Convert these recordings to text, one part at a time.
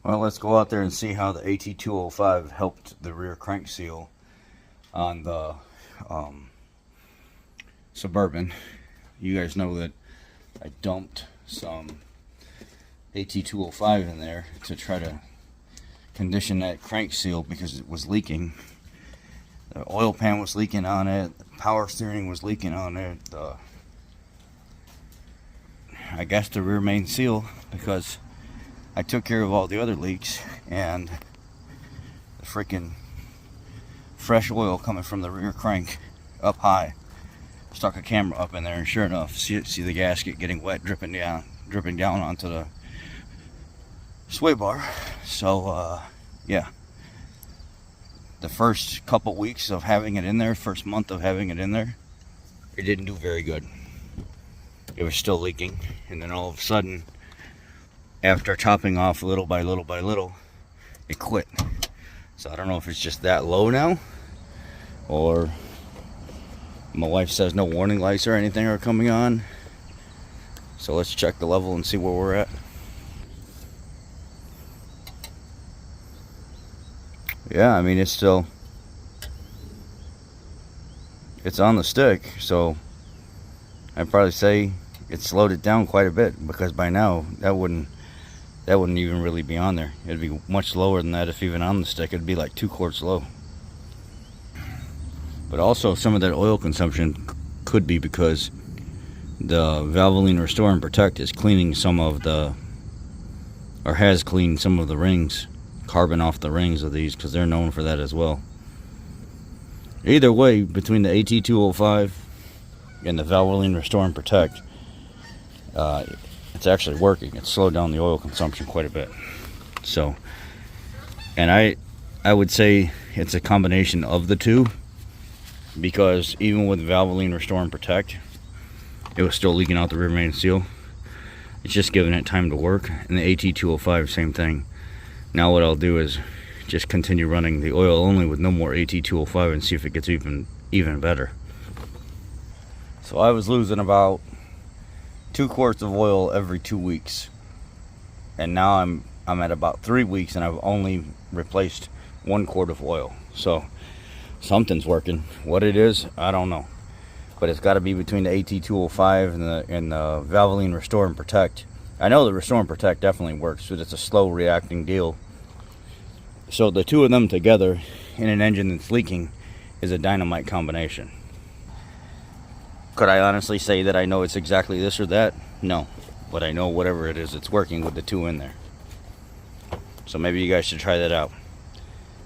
Well, let's go out there and see how the At205 helped the rear crank seal on the Suburban. You guys know that I dumped some At205 in there to try to condition that crank seal because it was leaking. The oil pan was leaking on it, the power steering was leaking on it, I guess the rear main seal, because I took care of all the other leaks, and the freaking fresh oil coming from the rear crank up high. Stuck a camera up in there, and sure enough, see the gasket getting wet, dripping down onto the sway bar. So yeah, the first couple weeks of having it in there, first month of having it in there, it didn't do very good. It was still leaking, and then all of a sudden, after topping off little by little by little, it quit. So I don't know if it's just that low now, or my wife says no warning lights or anything are coming on. So let's check the level and see where we're at. Yeah, I mean, it's on the stick, so I'd probably say it slowed it down quite a bit, because by now that wouldn't even really be on there. It'd be much lower than that. If even on the stick, it'd be like 2 quarts low. But also, some of that oil consumption could be because the Valvoline Restore and Protect is cleaning some of the, or has cleaned some of the rings, carbon off the rings of these, because they're known for that as well. Either way, between the At205 and the Valvoline Restore and Protect, it's actually working. It's slowed down the oil consumption quite a bit. So, and I would say it's a combination of the two, because even with Valvoline Restore and Protect, it was still leaking out the rear main seal. It's just giving it time to work. And the At205, same thing. Now what I'll do is just continue running the oil only with no more At205 and see if it gets even better. So I was losing about 2 quarts of oil every 2 weeks, and now I'm at about 3 weeks, and I've only replaced 1 quart of oil. So something's working. What it is, I don't know, but it's got to be between the At205 and the Valvoline Restore and Protect. I know the Restore and Protect definitely works, but it's a slow reacting deal. So the two of them together in an engine that's leaking is a dynamite combination. Could I honestly say that I know it's exactly this or that? No. But I know whatever it is, it's working with the two in there. So maybe you guys should try that out.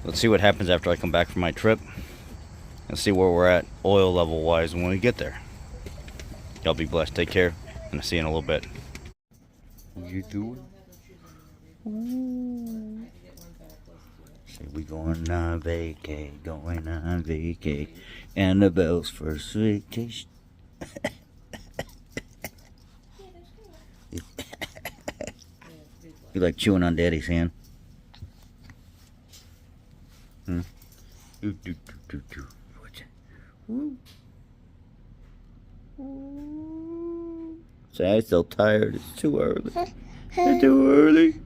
Let's see what happens after I come back from my trip, and see where we're at oil level wise when we get there. Y'all be blessed. Take care, and I'll see you in a little bit. What you doing? Ooh. Say we going on vacay, Annabelle's first vacation. You like chewing on Daddy's hand? Do. Say, I'm so tired. It's too early. It's too early.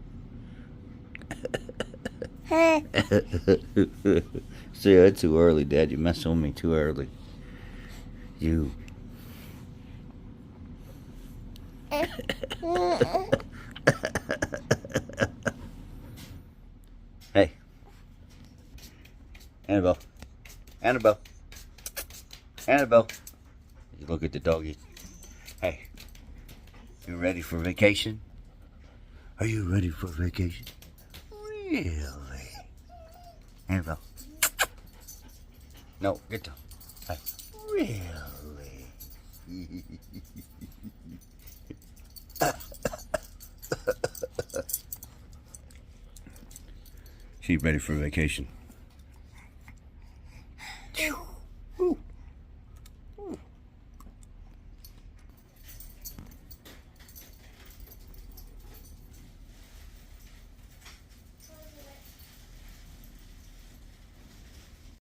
See, it's too early, Dad. You messing with me too early. You. Hey. Annabelle. You look at the doggy. Hey. You ready for vacation? Are you ready for vacation? Really? Annabelle. No, get down. Hey. Really? She's ready for vacation.